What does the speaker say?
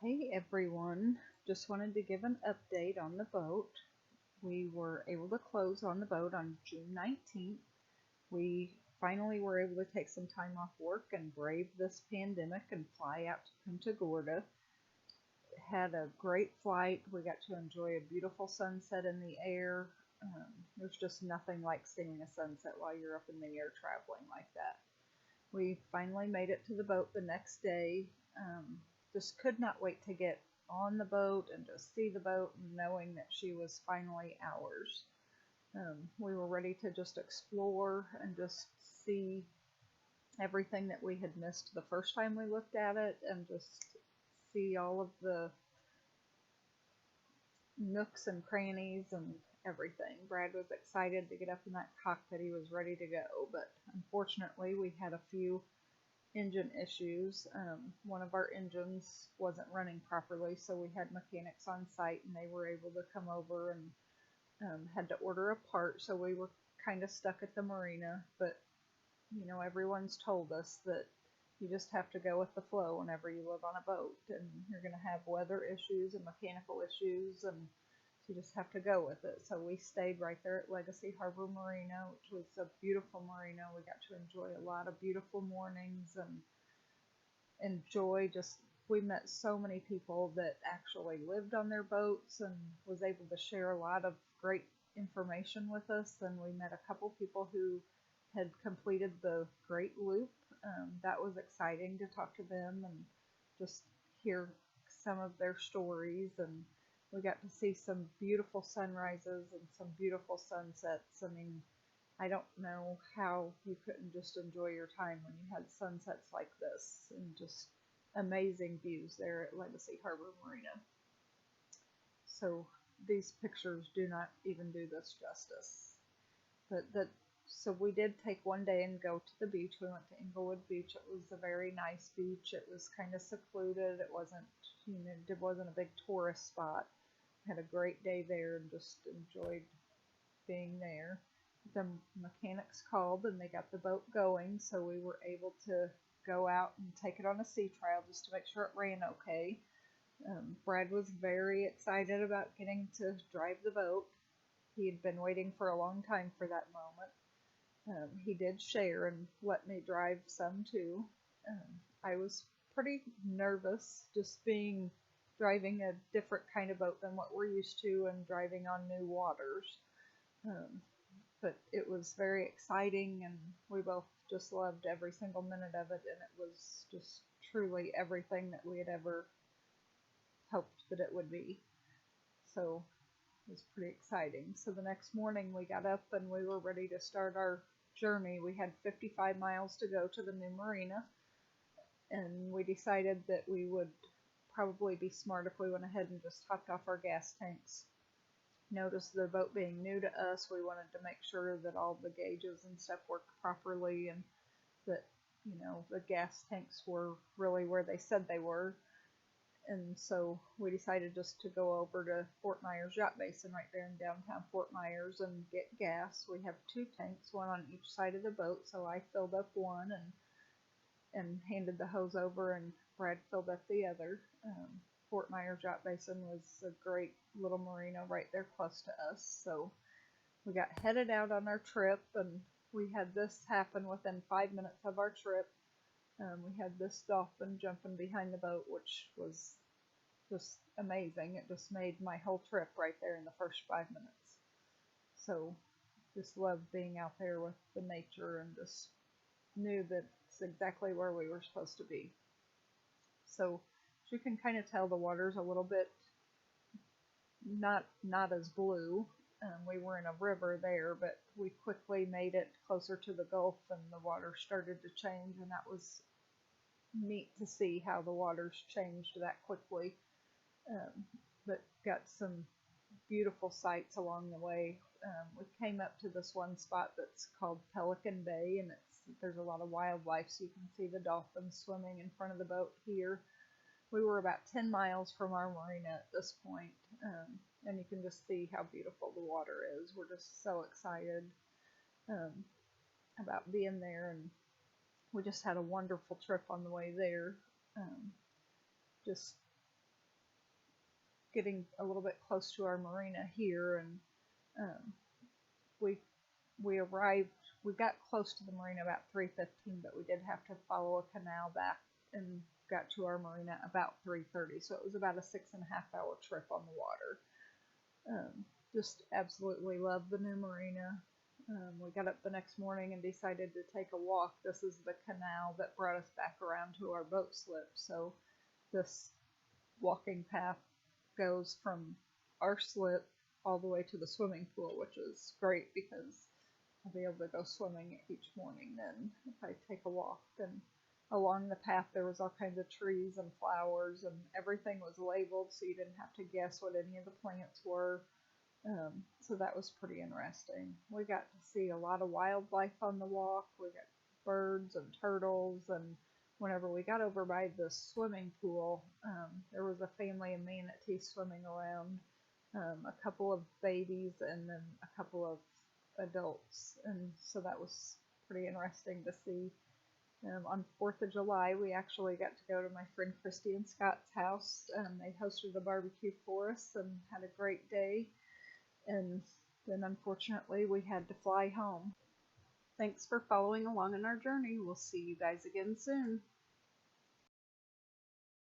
Hey everyone, just wanted to give an update on the boat. We were able to close on the boat on June 19th. We finally were able to take some time off work and brave this pandemic and fly out to Punta Gorda. Had a great flight. We got to enjoy a beautiful sunset in the air. There's just nothing like seeing a sunset while you're up in the air traveling like that. We finally made it to the boat the next day. Just could not wait to get on the boat and just see the boat, knowing that she was finally ours. We were ready to just explore and just see everything that we had missed the first time we looked at it, and just see all of the nooks and crannies and everything. Brad was excited to get up in that cockpit. He was ready to go, but unfortunately we had a few engine issues. One of our engines wasn't running properly, so we had mechanics on site and they were able to come over and had to order a part, so we were kind of stuck at the marina. But everyone's told us that you just have to go with the flow whenever you live on a boat, and you're going to have weather issues and mechanical issues, and you just have to go with it. So we stayed right there at Legacy Harbor Marina, which was a beautiful marina. We got to enjoy a lot of beautiful mornings and we met so many people that actually lived on their boats and was able to share a lot of great information with us. And we met a couple people who had completed the Great Loop. That was exciting to talk to them and just hear some of their stories. And we got to see some beautiful sunrises and some beautiful sunsets. I mean, I don't know how you couldn't just enjoy your time when you had sunsets like this, and just amazing views there at Legacy Harbor Marina. So these pictures do not even do this justice. So we did take one day and go to the beach. We went to Inglewood Beach. It was a very nice beach. It was kind of secluded. It wasn't a big tourist spot. Had a great day there and just enjoyed being there. The mechanics called and they got the boat going, so we were able to go out and take it on a sea trial just to make sure it ran okay. Brad was very excited about getting to drive the boat. He had been waiting for a long time for that moment. He did share and let me drive some too. I was pretty nervous just driving a different kind of boat than what we're used to and driving on new waters. But it was very exciting, and we both just loved every single minute of it, and it was just truly everything that we had ever hoped that it would be. So it was pretty exciting. So the next morning we got up and we were ready to start our journey. We had 55 miles to go to the new marina, and we decided that we would probably be smart if we went ahead and just topped off our gas tanks. Noticed the boat being new to us, we wanted to make sure that all the gauges and stuff worked properly, and that the gas tanks were really where they said they were. And so we decided just to go over to Fort Myers Yacht Basin right there in downtown Fort Myers and get gas. We have two tanks, one on each side of the boat, so I filled up one and handed the hose over, and Brad filled up the other. Fort Myers Yacht Basin was a great little marina right there close to us. So we got headed out on our trip, and we had this happen within 5 minutes of our trip. We had this dolphin jumping behind the boat, which was just amazing. It just made my whole trip right there in the first 5 minutes. So just loved being out there with the nature, and just knew that it's exactly where we were supposed to be. So you can kind of tell the water's a little bit not as blue. We were in a river there, but we quickly made it closer to the Gulf and the water started to change, and that was neat to see how the water's changed that quickly. But got some beautiful sights along the way. We came up to this one spot that's called Pelican Bay, and there's a lot of wildlife, so you can see the dolphins swimming in front of the boat here. We were about 10 miles from our marina at this point, and you can just see how beautiful the water is. We're just so excited about being there, and we just had a wonderful trip on the way there. Just getting a little bit close to our marina here, and um, we we arrived. We got close to the marina about 3:15, but we did have to follow a canal back and got to our marina about 3:30. So it was about a 6.5 hour trip on the water. Just absolutely love the new marina. We got up the next morning and decided to take a walk. This is the canal that brought us back around to our boat slip. So this walking path goes from our slip all the way to the swimming pool, which is great because I'll be able to go swimming each morning then if I take a walk. And along the path there was all kinds of trees and flowers, and everything was labeled so you didn't have to guess what any of the plants were. So that was pretty interesting. We got to see a lot of wildlife on the walk. We got birds and turtles, and whenever we got over by the swimming pool, there was a family of manatees swimming around, a couple of babies, and then a couple of adults, and so that was pretty interesting to see. On 4th of July, we actually got to go to my friend Christy and Scott's house. They hosted a barbecue for us and had a great day. And then unfortunately, we had to fly home. Thanks for following along on our journey. We'll see you guys again soon.